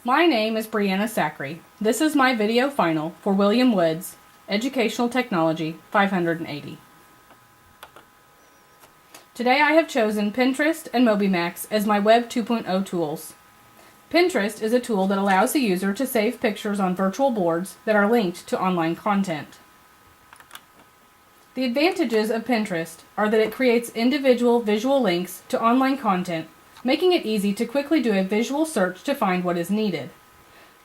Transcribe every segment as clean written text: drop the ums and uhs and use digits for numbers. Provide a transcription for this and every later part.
My name is Brianna Sackery. This is my video final for William Wood's Educational Technology 580. Today I have chosen Pinterest and MobyMax as my Web 2.0 tools. Pinterest is a tool that allows the user to save pictures on virtual boards that are linked to online content. The advantages of Pinterest are that it creates individual visual links to online content, making it easy to quickly do a visual search to find what is needed.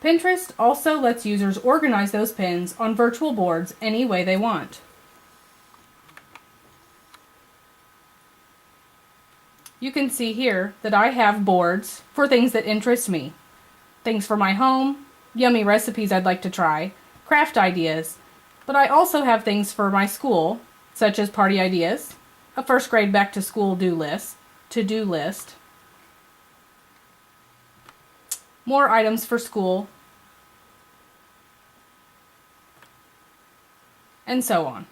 Pinterest also lets users organize those pins on virtual boards any way they want. You can see here that I have boards for things that interest me. Things for my home, yummy recipes I'd like to try, craft ideas, but I also have things for my school, such as party ideas, a first grade back to school to-do list, more items for school, and so on.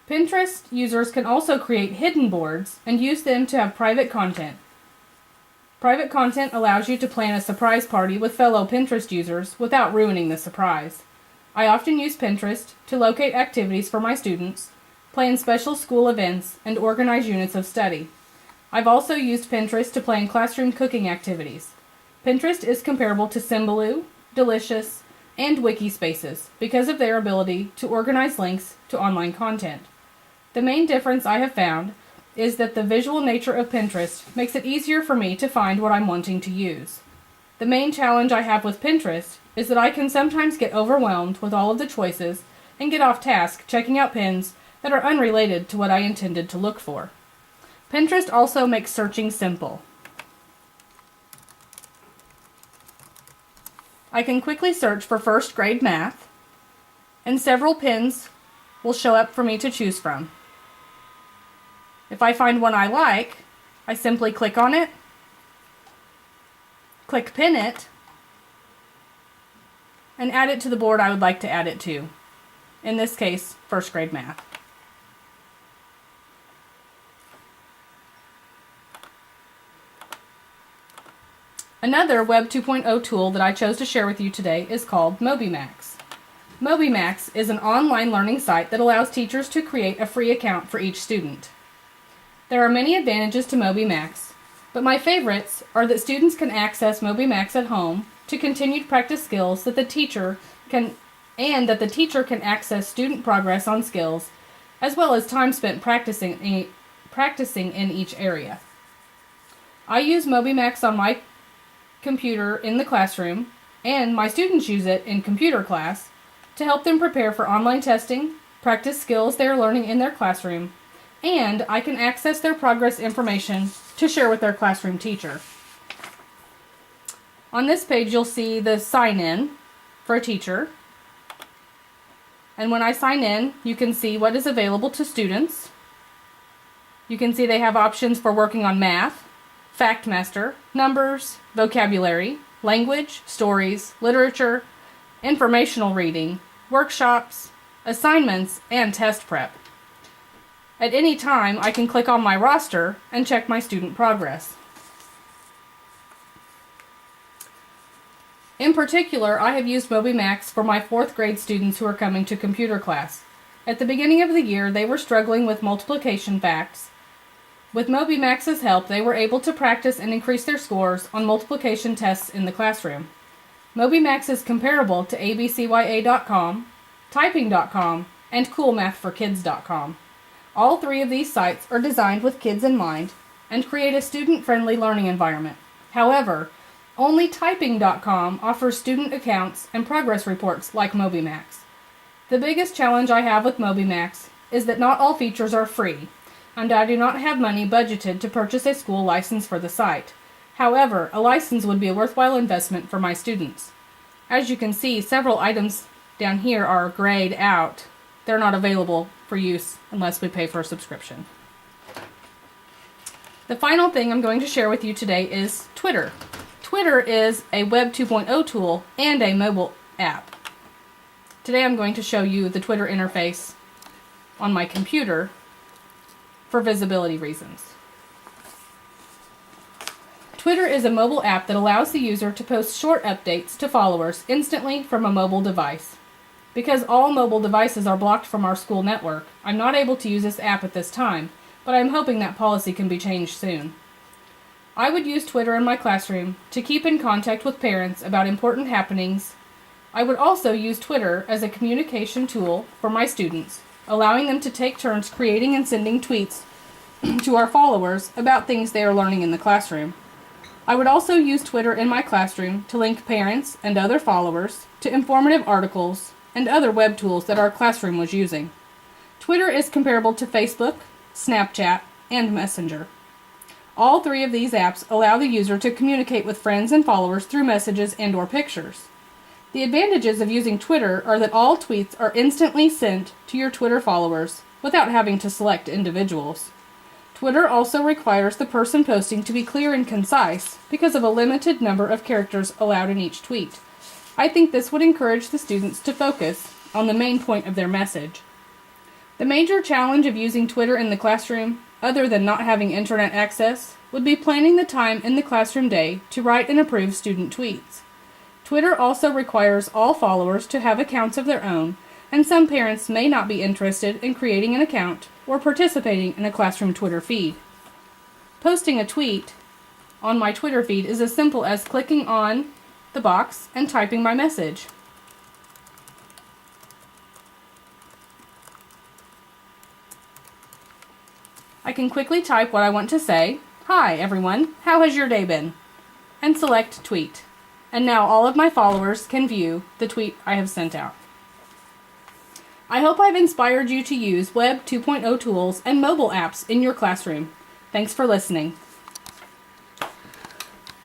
Pinterest users can also create hidden boards and use them to have private content. Private content allows you to plan a surprise party with fellow Pinterest users without ruining the surprise. I often use Pinterest to locate activities for my students, plan special school events, and organize units of study. I've also used Pinterest to plan classroom cooking activities. Pinterest is comparable to Symbaloo, Delicious, and Wikispaces because of their ability to organize links to online content. The main difference I have found is that the visual nature of Pinterest makes it easier for me to find what I'm wanting to use. The main challenge I have with Pinterest is that I can sometimes get overwhelmed with all of the choices and get off task checking out pins that are unrelated to what I intended to look for. Pinterest also makes searching simple. I can quickly search for first grade math, and several pins will show up for me to choose from. If I find one I like, I simply click on it, click pin it, and add it to the board I would like to add it to. In this case, first grade math. Another Web 2.0 tool that I chose to share with you today is called MobyMax. MobyMax is an online learning site that allows teachers to create a free account for each student. There are many advantages to MobyMax, but my favorites are that students can access MobyMax at home to continue to practice skills that the teacher can access student progress on skills, as well as time spent practicing in each area. I use MobyMax on my computer in the classroom, and my students use it in computer class to help them prepare for online testing, practice skills they are learning in their classroom, and I can access their progress information to share with their classroom teacher. On this page you'll see the sign in for a teacher, and when I sign in you can see what is available to students. You can see they have options for working on math, FactMaster, numbers, vocabulary, language, stories, literature, informational reading, workshops, assignments, and test prep. At any time, I can click on my roster and check my student progress. In particular, I have used MobyMax for my 4th grade students who are coming to computer class. At the beginning of the year, they were struggling with multiplication facts. With MobyMax's help, they were able to practice and increase their scores on multiplication tests in the classroom. MobyMax is comparable to abcya.com, typing.com, and coolmathforkids.com. All 3 of these sites are designed with kids in mind and create a student-friendly learning environment. However, only typing.com offers student accounts and progress reports like MobyMax. The biggest challenge I have with MobyMax is that not all features are free, and I do not have money budgeted to purchase a school license for the site. However, a license would be a worthwhile investment for my students. As you can see, several items down here are grayed out. They're not available for use unless we pay for a subscription. The final thing I'm going to share with you today is Twitter. Twitter is a Web 2.0 tool and a mobile app. Today I'm going to show you the Twitter interface on my computer for visibility reasons. Twitter is a mobile app that allows the user to post short updates to followers instantly from a mobile device. Because all mobile devices are blocked from our school network, I'm not able to use this app at this time, but I'm hoping that policy can be changed soon. I would use Twitter in my classroom to keep in contact with parents about important happenings. I would also use Twitter as a communication tool for my students, allowing them to take turns creating and sending tweets to our followers about things they are learning in the classroom. I would also use Twitter in my classroom to link parents and other followers to informative articles and other web tools that our classroom was using. Twitter is comparable to Facebook, Snapchat, and Messenger. All three of these apps allow the user to communicate with friends and followers through messages and/or pictures. The advantages of using Twitter are that all tweets are instantly sent to your Twitter followers without having to select individuals. Twitter also requires the person posting to be clear and concise because of a limited number of characters allowed in each tweet. I think this would encourage the students to focus on the main point of their message. The major challenge of using Twitter in the classroom, other than not having internet access, would be planning the time in the classroom day to write and approve student tweets. Twitter also requires all followers to have accounts of their own, and some parents may not be interested in creating an account or participating in a classroom Twitter feed. Posting a tweet on my Twitter feed is as simple as clicking on the box and typing my message. I can quickly type what I want to say. Hi everyone, how has your day been? And select tweet. And now all of my followers can view the tweet I have sent out. I hope I've inspired you to use Web 2.0 tools and mobile apps in your classroom. Thanks for listening.